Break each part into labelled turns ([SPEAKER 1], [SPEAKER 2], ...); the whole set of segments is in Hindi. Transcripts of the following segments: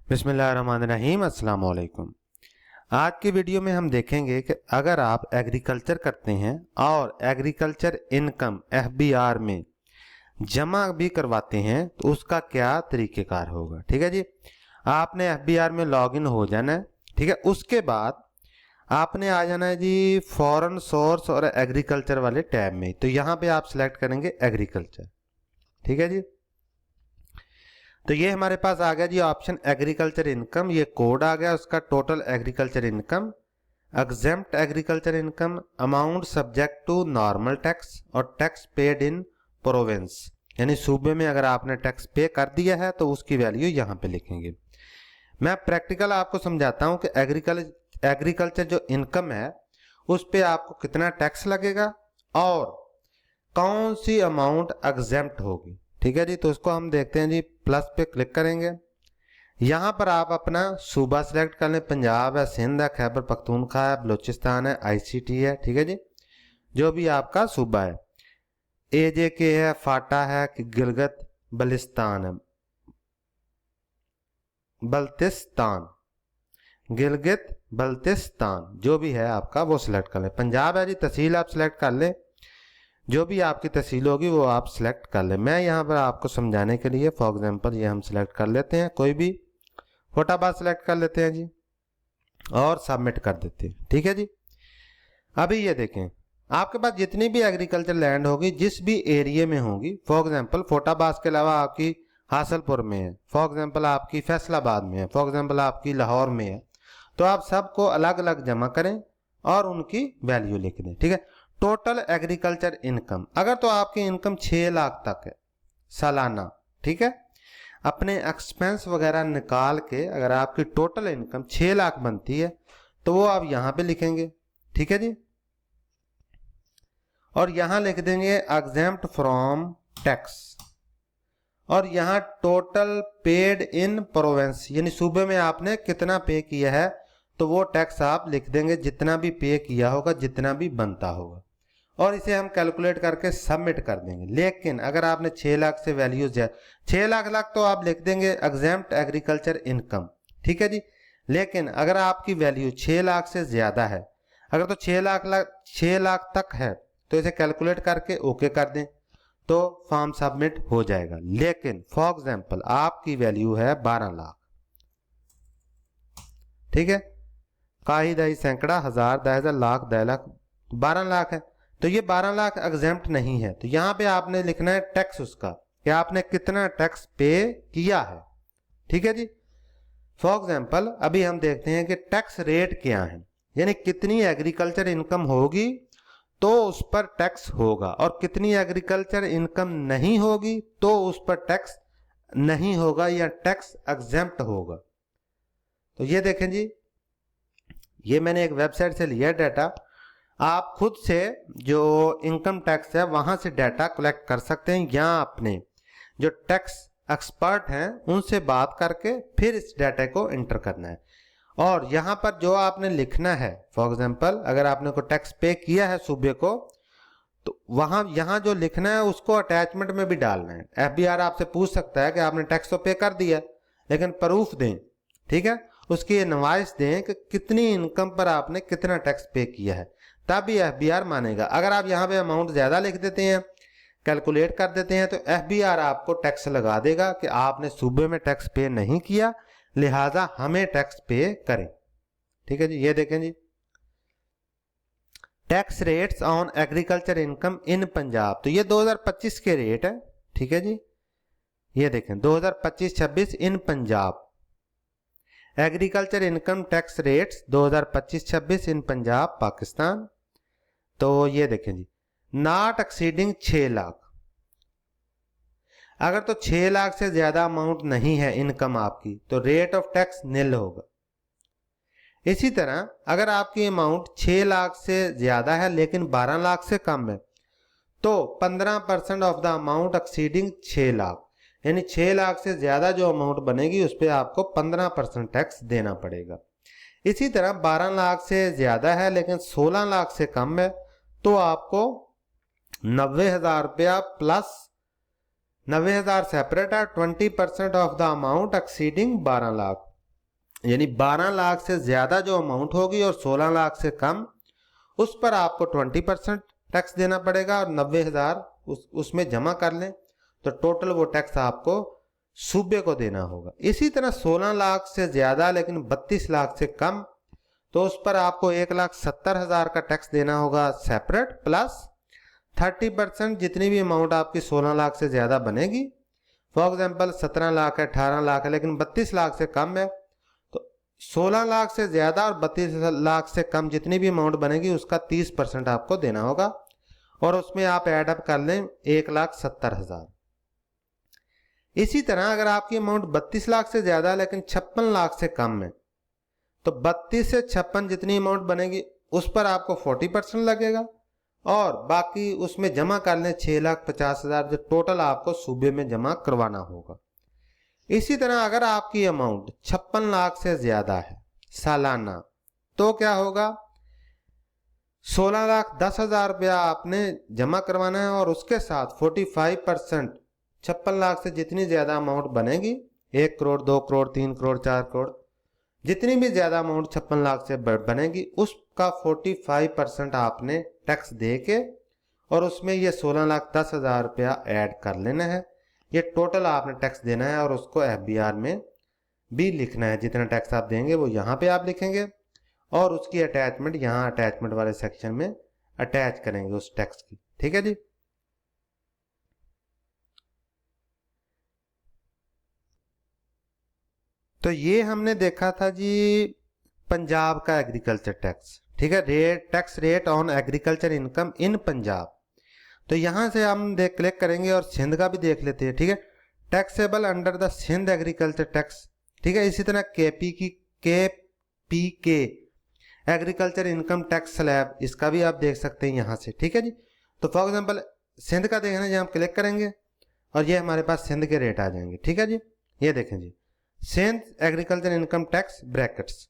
[SPEAKER 1] बिस्मिल्लाहिर्रहमानिर्रहीम, अस्सलाम वालेकुम। आज की वीडियो में हम देखेंगे कि अगर आप एग्रीकल्चर करते हैं और एग्रीकल्चर इनकम एफबीआर में जमा भी करवाते हैं तो उसका क्या तरीक़ेकार होगा। ठीक है जी, आपने एफबीआर में लॉगिन हो जाना है। ठीक है, उसके बाद आपने आ जाना है जी फॉरेन सोर्स और एग्रीकल्चर वाले टैब में। तो यहाँ पे आप सिलेक्ट करेंगे एग्रीकल्चर। ठीक है जी, तो ये हमारे पास आ गया जी ऑप्शन एग्रीकल्चर इनकम। ये कोड आ गया उसका, total agriculture income, exempt agriculture income, amount subject to normal tax और टैक्स पेड इन प्रोविंस, यानी सूबे में अगर आपने टैक्स पे कर दिया है तो उसकी वैल्यू यहाँ पे लिखेंगे। मैं प्रैक्टिकल आपको समझाता हूँ कि एग्रीकल्चर जो इनकम है उस पे आपको कितना टैक्स लगेगा और कौन सी अमाउंट एग्जेम्प्ट होगी। ठीक है जी, तो उसको हम देखते हैं जी। प्लस पे क्लिक करेंगे, यहाँ पर आप अपना सूबा सिलेक्ट कर लें। पंजाब है, सिंध है, खैबर पख्तूनख्वा है, बलूचिस्तान है, आईसीटी है। ठीक है जी, जो भी आपका सूबा है, एजेके है, फाटा है कि गिलगित बल्तिस्तान है, बल्तिस्तान, गिलगित बल्तिस्तान, जो भी है आपका वो सिलेक्ट कर लें। पंजाब है जी, तहसील आप सिलेक्ट कर लें, जो भी आपकी तहसील होगी वो आप सिलेक्ट कर लें। मैं यहाँ पर आपको समझाने के लिए फॉर एग्जांपल ये हम सिलेक्ट कर लेते हैं, कोई भी फटाफट सिलेक्ट कर लेते हैं जी और सबमिट कर देते हैं। ठीक है जी, अभी ये देखें आपके पास जितनी भी एग्रीकल्चर लैंड होगी जिस भी एरिया में होगी, फॉर एग्जांपल फोटाबाज के अलावा आपकी हासलपुर में है, फॉर एग्जांपल आपकी फैसलाबाद में है, फॉर एग्जांपल आपकी लाहौर में है, तो आप सबको अलग अलग जमा करें और उनकी वैल्यू लिख दें। ठीक है, टोटल एग्रीकल्चर इनकम, अगर तो आपकी इनकम 6 लाख तक है सालाना, ठीक है, अपने एक्सपेंस वगैरह निकाल के अगर आपकी टोटल इनकम 6 लाख बनती है तो वो आप यहां पे लिखेंगे। ठीक है जी, और यहां लिख देंगे एग्जेम्प्ट फ्रॉम टैक्स और यहां टोटल पेड इन प्रोविंस, यानी सूबे में आपने कितना पे किया है तो वो टैक्स आप लिख देंगे, जितना भी पे किया होगा, जितना भी बनता होगा, और इसे हम कैलकुलेट करके सबमिट कर देंगे। लेकिन अगर आपने 6 लाख से वैल्यू 6 लाख तो आप लिख देंगे एग्जेम्प्ट एग्रीकल्चर इनकम। ठीक है जी, लेकिन अगर आपकी वैल्यू 6 लाख से ज्यादा है, अगर तो 6 लाख तक है तो इसे कैलकुलेट करके ओके कर दें तो फॉर्म सबमिट हो जाएगा। लेकिन फॉर एग्जाम्पल आपकी वैल्यू है 12 लाख, ठीक है, काही दही सैकड़ा हजार 10,000 लाख 10 लाख 12 लाख है, तो ये 12 लाख एग्जेम्प्ट नहीं है। तो यहाँ पे आपने लिखना है टैक्स उसका कि आपने कितना टैक्स पे किया है। ठीक है जी, फॉर एग्जाम्पल अभी हम देखते हैं कि टैक्स रेट क्या है, यानी कितनी एग्रीकल्चर इनकम होगी तो उस पर टैक्स होगा और कितनी एग्रीकल्चर इनकम नहीं होगी तो उस पर टैक्स नहीं होगा या टैक्स एग्जेम्प्ट होगा। तो ये देखें जी, ये मैंने एक वेबसाइट से लिया डाटा, आप खुद से जो इनकम टैक्स है वहां से डाटा कलेक्ट कर सकते हैं या अपने जो टैक्स एक्सपर्ट हैं उनसे बात करके फिर इस डाटा को एंटर करना है। और यहाँ पर जो आपने लिखना है, फॉर एग्जांपल अगर आपने को टैक्स पे किया है सूबे को तो वहां यहाँ जो लिखना है उसको अटैचमेंट में भी डालना है। एफबीआर आपसे पूछ सकता है कि आपने टैक्स तो पे कर दिया लेकिन प्रूफ दें। ठीक है, उसकी इनवॉइस दें कि कितनी इनकम पर आपने कितना टैक्स पे किया है, तभी एफबीआर मानेगा। अगर आप यहाँ पे अमाउंट ज्यादा लिख देते हैं, कैलकुलेट कर देते हैं, तो एफबीआर आपको टैक्स लगा देगा कि आपने सूबे में टैक्स पे नहीं किया, लिहाजा हमें टैक्स पे करें। ठीक है जी, ये देखें जी tax rates on agriculture income in Punjab, तो ये 2025 के रेट है। ठीक है जी, ये देखें 2025-26 in Punjab, agriculture income tax rates 2025-26 in Punjab Pakistan. तो ये देखें जी नॉट एक्सीडिंग 6 लाख, अगर तो 6 लाख से ज्यादा अमाउंट नहीं है इनकम आपकी तो रेट ऑफ टैक्स निल होगा। इसी तरह अगर आपकी अमाउंट 6 लाख से ज्यादा है लेकिन 12 लाख से कम है तो 15% of the amount exceeding 6 lakh, यानी 6 लाख से ज्यादा जो अमाउंट बनेगी उस पर आपको 15% टैक्स देना पड़ेगा। इसी तरह 12 लाख से ज्यादा है लेकिन 16 लाख से कम है तो आपको 90,000 रुपया प्लस 90,000 सेपरेट है, 20% of the amount exceeding 12 lakh, यानी 12 लाख से ज़्यादा जो अमाउंट होगी और 16 लाख से कम, उस पर आपको 20% टैक्स देना पड़ेगा और 90,000 उसमें जमा कर लें तो टोटल वो टैक्स आपको सूबे को देना होगा। इसी तरह 16 लाख से ज़्यादा लेकिन 32 लाख से कम, तो उस पर आपको 1,70,000 का टैक्स देना होगा सेपरेट, प्लस 30% जितनी भी अमाउंट आपकी 16 लाख से ज़्यादा बनेगी। फॉर एग्जांपल 17 लाख है, 18 लाख है, लेकिन 32 लाख से कम है, तो 16 लाख से ज़्यादा और 32 लाख से कम जितनी भी अमाउंट बनेगी उसका 30% आपको देना होगा और उसमें आप एडअप कर लें 1,70,000। इसी तरह अगर आपकी अमाउंट 32 लाख से ज़्यादा लेकिन 56 लाख से कम है, तो 32 से 56 जितनी अमाउंट बनेगी उस पर आपको 40% लगेगा और बाकी उसमें जमा कर लें 6,50,000 जो टोटल आपको सूबे में जमा करवाना होगा। इसी तरह अगर आपकी अमाउंट 56 लाख से ज़्यादा है सालाना, तो क्या होगा, 16,10,000 रुपया आपने जमा करवाना है और उसके साथ 45% 56 लाख से जितनी ज़्यादा अमाउंट बनेगी, 1 करोड़, 2 करोड़, 3 करोड़, 4 करोड़, जितनी भी ज़्यादा अमाउंट 56 लाख से बनेगी उसका 45% आपने टैक्स दे के और उसमें ये 16,10,000 रुपया ऐड कर लेना है। ये टोटल आपने टैक्स देना है और उसको FBR में भी लिखना है। जितना टैक्स आप देंगे वो यहाँ पे आप लिखेंगे और उसकी अटैचमेंट यहाँ अटैचमेंट वाले सेक्शन में अटैच करेंगे उस टैक्स की। ठीक है जी। तो ये हमने देखा था जी पंजाब का एग्रीकल्चर टैक्स। ठीक है, tax rate on agriculture income in Punjab. तो यहाँ से हम क्लिक करेंगे और सिंध का भी देख लेते हैं। ठीक है, taxable under the Sindh agriculture tax. ठीक है, इसी तरह KPK agriculture income tax slab, इसका भी आप देख सकते हैं यहाँ से। ठीक है जी। तो फॉर एग्जांपल सिंध का देखना है, हम क्लिक करेंगे और ये हमारे पास सिंध के रेट आ जाएंगे। ठीक है जी, ये देखें जी, Sindh agriculture income tax brackets,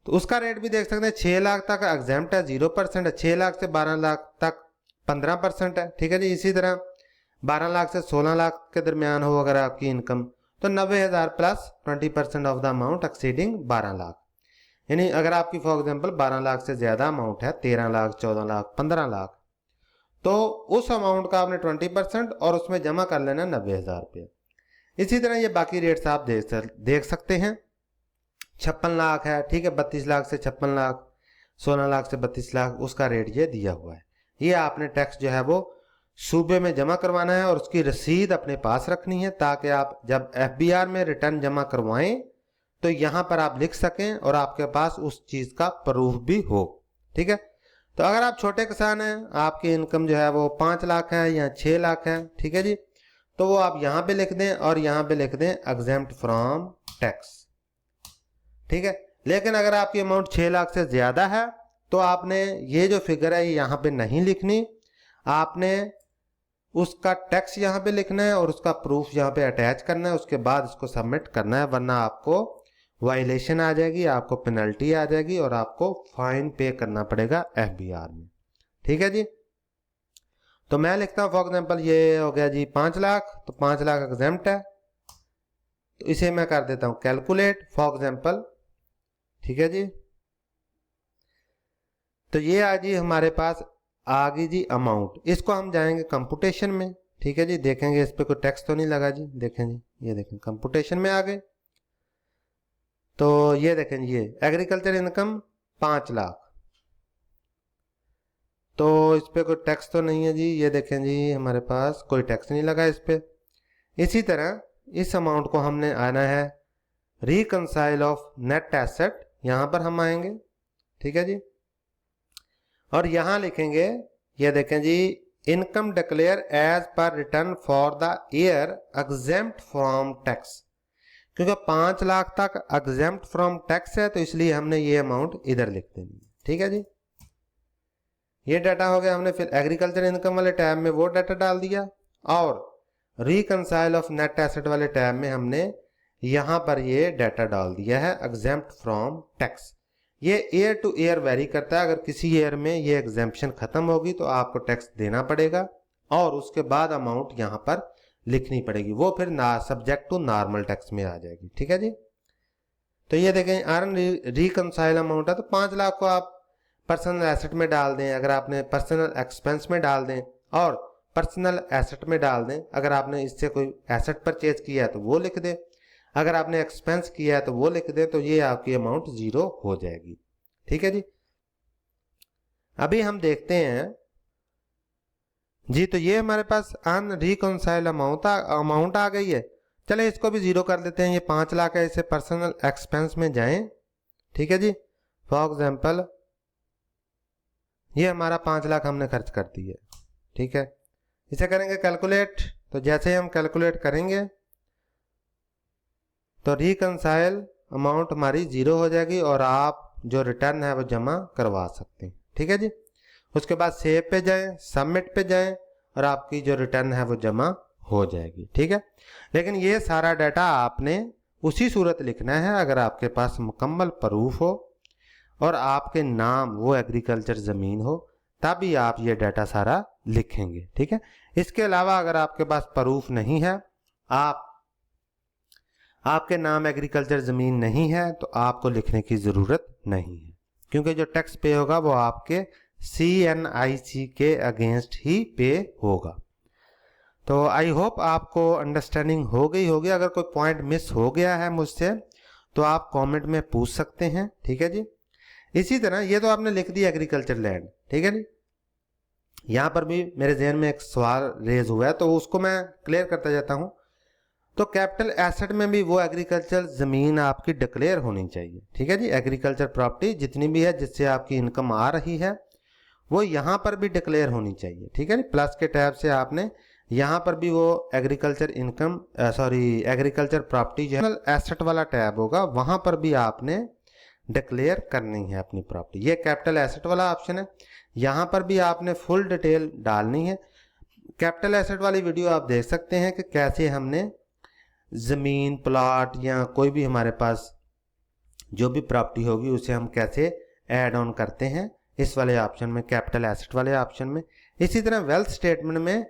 [SPEAKER 1] तो उसका रेट भी देख सकते हैं। 6 लाख तक एग्जेम्प्ट है 0% है, 6 लाख से 12 लाख तक 15% है। ठीक है जी। इसी तरह 12 लाख से 16 लाख के दरमियान हो अगर आपकी इनकम, तो 90,000 plus 20% of the amount exceeding 12 lakh. यानी अगर आपकी फॉर एग्जांपल 12 लाख से ज़्यादा अमाउंट है, 13 लाख, 14 लाख, 15 लाख, तो उस अमाउंट का आपने 20% और उसमें जमा कर लेना 90,000 रुपये। इसी तरह ये बाकी रेट्स आप देख सकते हैं। 56 लाख है, ठीक है, 32 लाख से 56 लाख, 16 लाख से 32 लाख, उसका रेट ये दिया हुआ है। ये आपने टैक्स जो है वो सूबे में जमा करवाना है और उसकी रसीद अपने पास रखनी है ताकि आप जब FBR में रिटर्न जमा करवाएं तो यहाँ पर आप लिख सकें और आपके पास उस चीज़ का प्रूफ भी हो। ठीक है, तो अगर आप छोटे किसान हैं, आपकी इनकम जो है वो 5 लाख है या 6 लाख है, ठीक है जी, तो वो आप यहाँ पे लिख दें और यहाँ पे लिख दें एग्जेम्प्ट फ्रॉम टैक्स। ठीक है, लेकिन अगर आपकी अमाउंट 6 लाख से ज़्यादा है तो आपने ये जो फिगर है यहाँ पे नहीं लिखनी, आपने उसका टैक्स यहाँ पे लिखना है और उसका प्रूफ यहाँ पे अटैच करना है, उसके बाद इसको सबमिट करना है, वरना आपको वायलेशन आ जाएगी, आपको पेनल्टी आ जाएगी और आपको फाइन पे करना पड़ेगा FBR में। ठीक है जी। तो मैं लिखता हूँ फॉर एग्जांपल ये हो गया जी 5 लाख, तो 5 लाख एग्जेम्प्ट है, तो इसे मैं कर देता हूँ कैलकुलेट फॉर एग्जांपल। ठीक है जी, तो ये आ जी हमारे पास आ गई जी अमाउंट। इसको हम जाएंगे कंप्यूटेशन में। ठीक है जी, देखेंगे इस पे कोई टैक्स तो नहीं लगा जी। देखें जी, ये देखें कंप्यूटेशन में आ गए, तो ये देखें ये एग्रीकल्चर इनकम 5 लाख, तो इस पे कोई टैक्स तो नहीं है जी। ये देखें जी हमारे पास कोई टैक्स नहीं लगा इस पे। इसी तरह इस अमाउंट को हमने आना है रिकंसाइल ऑफ नेट एसेट, यहाँ पर हम आएंगे। ठीक है जी, और यहाँ लिखेंगे, ये देखें जी, income declare as per return for the year exempt from tax, क्योंकि 5 लाख तक एग्जेम्प्ट फ्रॉम टैक्स है तो इसलिए हमने ये अमाउंट इधर लिख देनी है। ठीक है जी, ये डाटा हो गया। हमने फिर एग्रीकल्चर इनकम वाले टैब में वो डाटा डाल दिया और रिकंसाइल ऑफ नेट एसेट वाले टैब में हमने यहाँ पर ये डाटा डाल दिया है एग्जेम्प्ट फ्रॉम टैक्स। ये ईयर टू ईयर वेरी करता है, अगर किसी ईयर में ये एग्जेम्पशन खत्म होगी तो आपको टैक्स देना पड़ेगा और उसके बाद अमाउंट यहाँ पर लिखनी पड़ेगी, वो फिर सब्जेक्ट टू नॉर्मल टैक्स में आ जाएगी। ठीक है जी, तो ये देखें अर्न रिकंसाइल अमाउंट है, तो 5 लाख को आप पर्सनल एसेट में डाल दें, अगर आपने पर्सनल एक्सपेंस में डाल दें, और पर्सनल एसेट में डाल दें अगर आपने इससे कोई एसेट परचेज किया है तो वो लिख दें, अगर आपने एक्सपेंस किया है तो वो लिख दें, तो ये आपकी अमाउंट 0 हो जाएगी। ठीक है जी। अभी हम देखते हैं जी, तो ये हमारे पास अनरिकंसाइल्ड अमाउंट आ गई है। चले इसको भी 0 कर देते हैं। ये 5 लाख है, इसे पर्सनल एक्सपेंस में जाएं। ठीक है जी। फॉर एग्जाम्पल ये हमारा 5 लाख हमने खर्च कर दी है। ठीक है, इसे करेंगे कैलकुलेट। तो जैसे हम कैलकुलेट करेंगे तो रिकंसाइल अमाउंट हमारी 0 हो जाएगी और आप जो रिटर्न है वो जमा करवा सकते हैं। ठीक है जी। उसके बाद सेव पे जाएं, सबमिट पे जाएं और आपकी जो रिटर्न है वो जमा हो जाएगी। ठीक है, लेकिन ये सारा डाटा आपने उसी सूरत लिखना है अगर आपके पास मुकम्मल प्रूफ हो और आपके नाम वो एग्रीकल्चर ज़मीन हो, तभी आप ये डाटा सारा लिखेंगे। ठीक है, इसके अलावा अगर आपके पास प्रूफ नहीं है, आपके नाम एग्रीकल्चर ज़मीन नहीं है, तो आपको लिखने की ज़रूरत नहीं है, क्योंकि जो टैक्स पे होगा वो आपके CNIC के अगेंस्ट ही पे होगा। तो आई होप आपको अंडरस्टैंडिंग हो गई होगी। अगर कोई पॉइंट मिस हो गया है मुझसे तो आप कमेंट में पूछ सकते हैं। ठीक है जी। इसी तरह ये तो आपने लिख दिया एग्रीकल्चर लैंड। ठीक है जी। यहाँ पर भी मेरे जहन में एक सवाल रेज हुआ है, तो उसको मैं क्लियर करता जाता हूँ। तो कैपिटल एसेट में भी वो एग्रीकल्चर ज़मीन आपकी डिक्लेयर होनी चाहिए। ठीक है जी। एग्रीकल्चर प्रॉपर्टी जितनी भी है जिससे आपकी इनकम आ रही है वो यहाँ पर भी डिक्लेयर होनी चाहिए। ठीक है जी। प्लस के टैब से आपने यहाँ पर भी वो एग्रीकल्चर इनकम एग्रीकल्चर प्रॉपर्टी जो एसेट वाला टैब होगा वहाँ पर भी आपने डिक्लेयर करनी है अपनी प्रॉपर्टी। ये कैपिटल एसेट वाला ऑप्शन है, यहाँ पर भी आपने फुल डिटेल डालनी है। कैपिटल एसेट वाली वीडियो आप देख सकते हैं कि कैसे हमने ज़मीन, प्लॉट या कोई भी हमारे पास जो भी प्रॉपर्टी होगी उसे हम कैसे ऐड ऑन करते हैं इस वाले ऑप्शन में, कैपिटल एसेट वाले ऑप्शन में। इसी तरह वेल्थ स्टेटमेंट में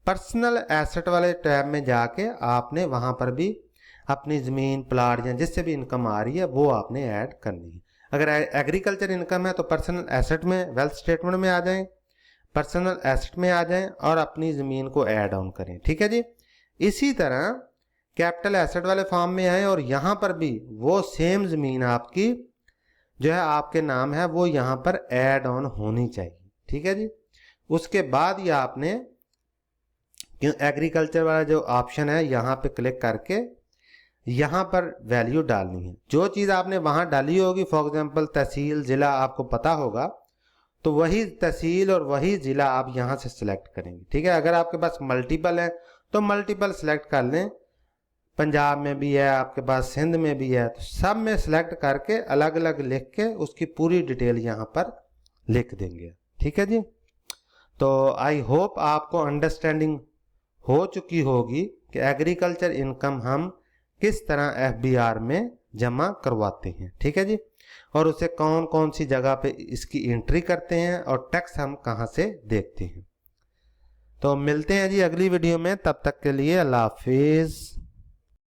[SPEAKER 1] पर्सनल एसेट वाले टैब में जाके आपने वहाँ पर भी अपनी ज़मीन, प्लाट या जिससे भी इनकम आ रही है वो आपने ऐड करनी है। अगर एग्रीकल्चर इनकम है तो पर्सनल एसेट में, वेल्थ स्टेटमेंट में आ जाएं, पर्सनल एसेट में आ जाएं और अपनी ज़मीन को ऐड ऑन करें। ठीक है जी। इसी तरह कैपिटल एसेट वाले फॉर्म में आए और यहाँ पर भी वो सेम ज़मीन आपकी जो है आपके नाम है वो यहाँ पर ऐड ऑन होनी चाहिए। ठीक है जी। उसके बाद ये आपने एग्रीकल्चर वाला जो ऑप्शन है यहाँ पे क्लिक करके यहाँ पर वैल्यू डालनी है। जो चीज़ आपने वहाँ डाली होगी, फॉर एग्जांपल तहसील, ज़िला आपको पता होगा, तो वही तहसील और वही ज़िला आप यहाँ से सिलेक्ट करेंगे। ठीक है। अगर आपके पास मल्टीपल है तो मल्टीपल सिलेक्ट कर लें। पंजाब में भी है, आपके पास सिंध में भी है, तो सब में सिलेक्ट करके अलग अलग लिख के उसकी पूरी डिटेल यहाँ पर लिख देंगे। ठीक है जी। तो आई होप आपको अंडरस्टैंडिंग हो चुकी होगी कि एग्रीकल्चर इनकम हम किस तरह FBR में जमा करवाते हैं। ठीक है जी। और उसे कौन कौन सी जगह पे इसकी एंट्री करते हैं और टैक्स हम कहाँ से देखते हैं। तो मिलते हैं जी अगली वीडियो में, तब तक के लिए अल्लाह हाफिज़।